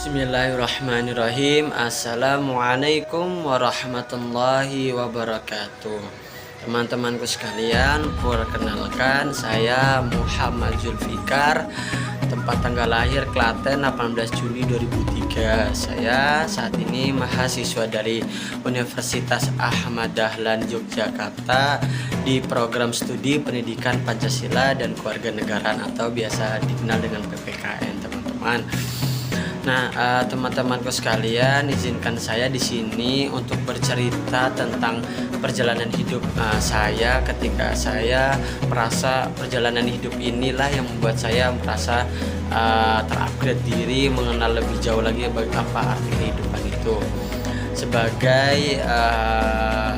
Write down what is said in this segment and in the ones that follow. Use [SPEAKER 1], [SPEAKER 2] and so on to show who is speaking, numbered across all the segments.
[SPEAKER 1] Bismillahirrahmanirrahim. Assalamualaikum warahmatullahi wabarakatuh. Teman-temanku sekalian, perkenalkan saya Muhammad Zulfikar. Tempat tanggal lahir Klaten 18 Juni 2003. Saya saat ini mahasiswa dari Universitas Ahmad Dahlan Yogyakarta di program studi Pendidikan Pancasila dan Kewarganegaraan atau biasa dikenal dengan PPKN, teman-teman. Nah, teman-temanku sekalian, izinkan saya di sini untuk bercerita tentang perjalanan hidup saya ketika saya merasa perjalanan hidup inilah yang membuat saya merasa terupgrade diri, mengenal lebih jauh lagi apa arti kehidupan itu. Sebagai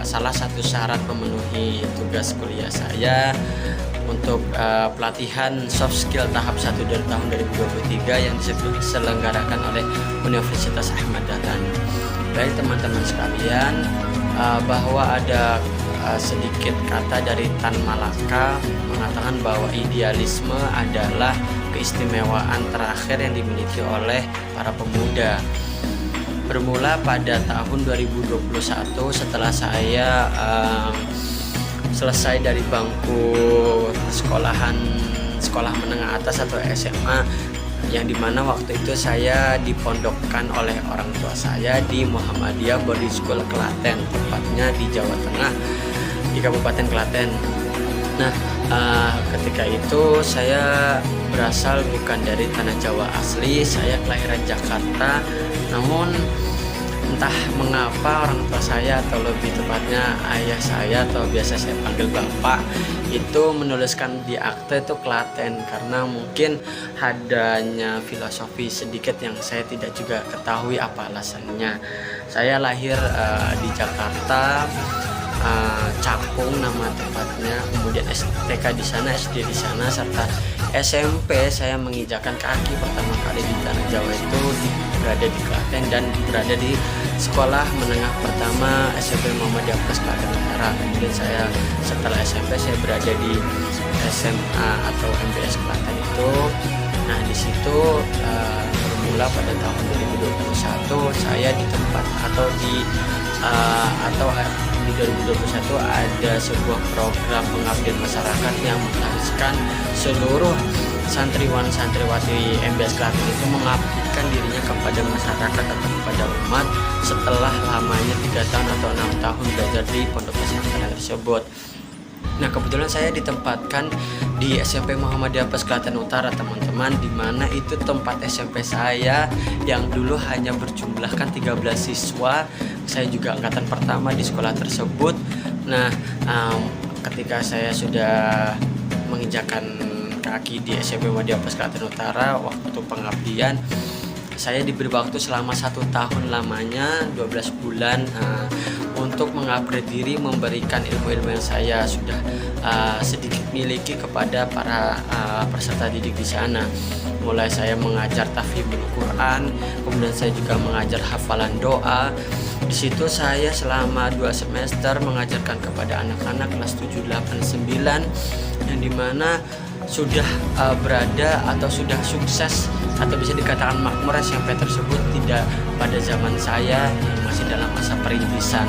[SPEAKER 1] salah satu syarat memenuhi tugas kuliah saya untuk pelatihan soft skill tahap 1 dari tahun 2023 yang diselenggarakan oleh Universitas Ahmad Dahlan. Baik teman-teman sekalian, bahwa ada sedikit kata dari Tan Malaka mengatakan bahwa idealisme adalah keistimewaan terakhir yang dimiliki oleh para pemuda. Bermula pada tahun 2021 setelah saya selesai dari bangku sekolah menengah atas atau SMA, yang dimana waktu itu saya dipondokkan oleh orang tua saya di Muhammadiyah Boarding School Klaten, tepatnya di Jawa Tengah, di Kabupaten Klaten. Nah, ketika itu saya berasal bukan dari tanah Jawa asli, saya kelahiran Jakarta. Namun entah mengapa orang tua saya, atau lebih tepatnya ayah saya atau biasa saya panggil bapak, itu menuliskan di akte itu Klaten karena mungkin adanya filosofi sedikit yang saya tidak juga ketahui apa alasannya. Saya lahir di Jakarta, Cakung nama tempatnya, kemudian TK di sana, SD di sana, serta SMP saya menginjakan kaki pertama kali di tanah Jawa itu berada di Klaten dan berada di sekolah menengah pertama SMP Muhammadiyah Plus Klaten Utara. Kemudian saya setelah SMP saya berada di SMA atau MBS Klaten itu. Nah, di situ bermula pada tahun 2021 saya di tempat di 2021 ada sebuah program pengabdian masyarakat yang mengharuskan seluruh santriwan-santriwati MBS Klaten itu mengabdikan dirinya kepada masyarakat atau kepada umat setelah lamanya 3 tahun atau 6 tahun belajar di pondok pesantren tersebut. Nah, kebetulan saya ditempatkan di SMP Muhammadiyah Plus Klaten Utara, teman-teman, di mana itu tempat SMP saya yang dulu hanya berjumlahkan 13 siswa. Saya juga angkatan pertama di sekolah tersebut. Nah, ketika saya sudah menginjakan kaki di SMP Muhammadiyah Plus Klaten Utara, waktu pengabdian saya diberi waktu selama 1 tahun lamanya, 12 bulan untuk mengupgrade diri, memberikan ilmu-ilmu yang saya sudah sedikit miliki kepada para peserta didik di sana. Mulai saya mengajar tahfidzul Quran, kemudian saya juga mengajar hafalan doa. Di situ saya selama 2 semester mengajarkan kepada anak-anak kelas 7, 8, 9 yang dimana sudah berada atau sudah sukses atau bisa dikatakan makmur SMP tersebut tidak pada zaman saya yang masih dalam masa perintisan.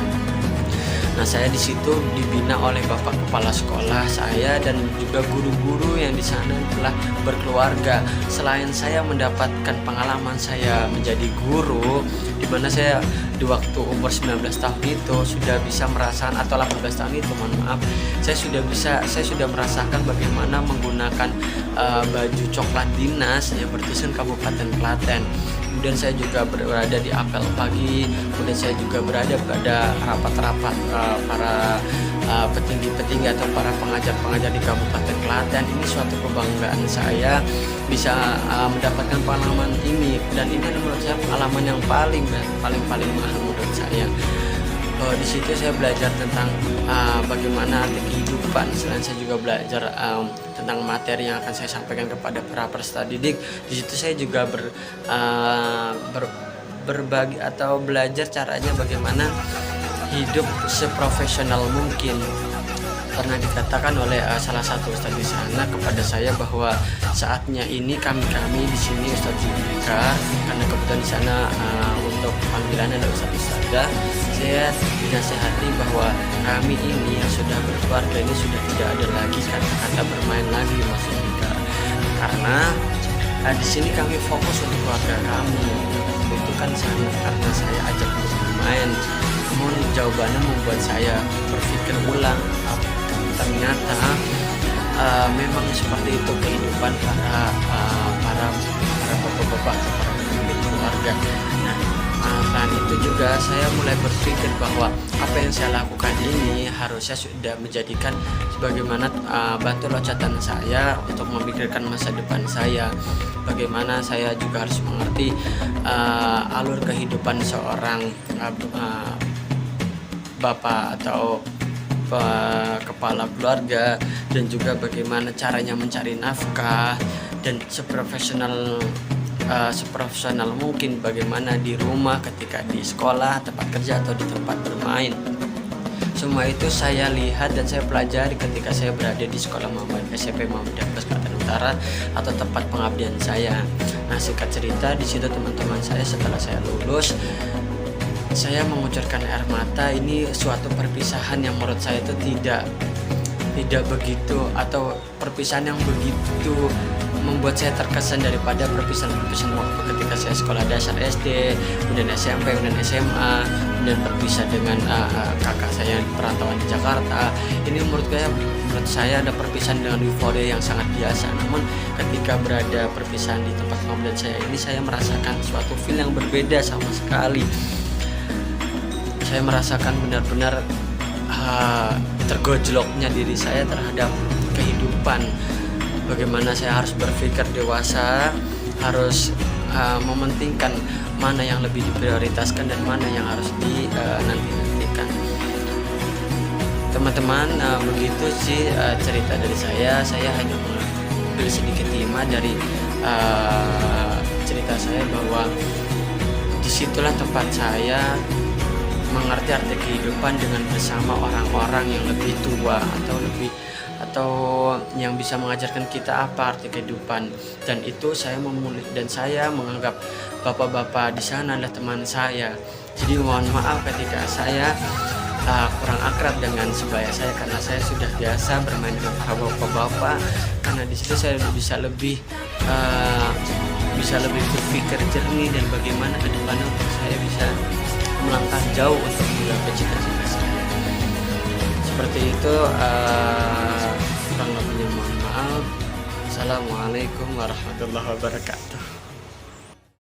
[SPEAKER 1] Nah, saya di situ dibina oleh bapak kepala sekolah saya dan juga guru-guru yang di sana telah berkeluarga. Selain saya mendapatkan pengalaman saya menjadi guru, di mana saya di waktu umur 19 tahun itu sudah bisa merasakan, atau 18 tahun itu mohon maaf, saya sudah merasakan bagaimana menggunakan baju coklat dinas yang bertuliskan Kabupaten Klaten. Kemudian saya juga berada di apel pagi, kemudian saya juga berada pada rapat-rapat para petinggi-petinggi atau para pengajar-pengajar di Kabupaten Klaten. Ini suatu kebanggaan saya bisa mendapatkan pengalaman ini, dan ini menurut saya pengalaman yang paling mahal menurut saya. Di situ saya belajar tentang bagaimana arti kehidupan. Selain saya juga belajar tentang materi yang akan saya sampaikan kepada para peserta didik. Di situ saya juga berbagi atau belajar caranya bagaimana hidup seprofesional mungkin. pernah dikatakan oleh salah satu ustadz di sana kepada saya bahwa saatnya ini kami di sini Ustadz Zika, karena kebetulan di sana untuk panggilannya adalah ustadz-ustadzah, saya dinasihati bahwa kami ini yang sudah berkeluarga ini sudah tidak ada lagi kata-kata bermain lagi Mas Zika, karena di sini kami fokus untuk keluarga kami. Itu kan sangat karena saya ajak bermain, namun jawabannya membuat saya berpikir ulang. Ternyata memang seperti itu kehidupan para bapak-bapak atau para pemimpin keluarga. Nah, selain itu juga saya mulai berpikir bahwa apa yang saya lakukan ini harusnya sudah menjadikan sebagaimana batu loncatan saya untuk memikirkan masa depan saya. Bagaimana saya juga harus mengerti alur kehidupan seorang bapak atau kepala keluarga, dan juga bagaimana caranya mencari nafkah, dan seprofesional mungkin bagaimana di rumah, ketika di sekolah, tempat kerja, atau di tempat bermain. Semua itu saya lihat dan saya pelajari ketika saya berada di sekolah SMP Muhammadiyah Kalimantan Utara atau tempat pengabdian saya. Nah, singkat cerita, di situ teman-teman saya setelah saya lulus, saya mengucurkan air mata. Ini suatu perpisahan yang menurut saya itu tidak begitu, atau perpisahan yang begitu membuat saya terkesan daripada perpisahan waktu ketika saya sekolah dasar SD, kemudian SMP, kemudian SMA, kemudian berpisah dengan kakak saya yang perantauan di Jakarta. Ini menurut saya ada perpisahan dengan euforia yang sangat biasa. Namun ketika berada perpisahan di tempat pengabdian saya ini, saya merasakan suatu feel yang berbeda sama sekali. Saya merasakan benar-benar tergojloknya diri saya terhadap kehidupan. Bagaimana saya harus berpikir dewasa, harus mementingkan mana yang lebih diprioritaskan dan mana yang harus dinanti-nantikan. Teman-teman, begitu sih cerita dari saya. Saya hanya mengambil sedikit hikmah dari cerita saya, bahwa disitulah tempat saya mengerti arti kehidupan dengan bersama orang-orang yang lebih tua atau yang bisa mengajarkan kita apa arti kehidupan. Dan itu saya menganggap bapak-bapak di sana adalah teman saya. Jadi mohon maaf ketika saya kurang akrab dengan sebaya saya, karena saya sudah biasa bermain dengan para bapak-bapak. Karena di situ saya bisa lebih berpikir jernih dan bagaimana ke depannya untuk saya bisa melangkah jauh untuk menggapai cita-cita saya. Seperti itu, kurang lebihnya mohon maaf. Assalamualaikum warahmatullahi wabarakatuh.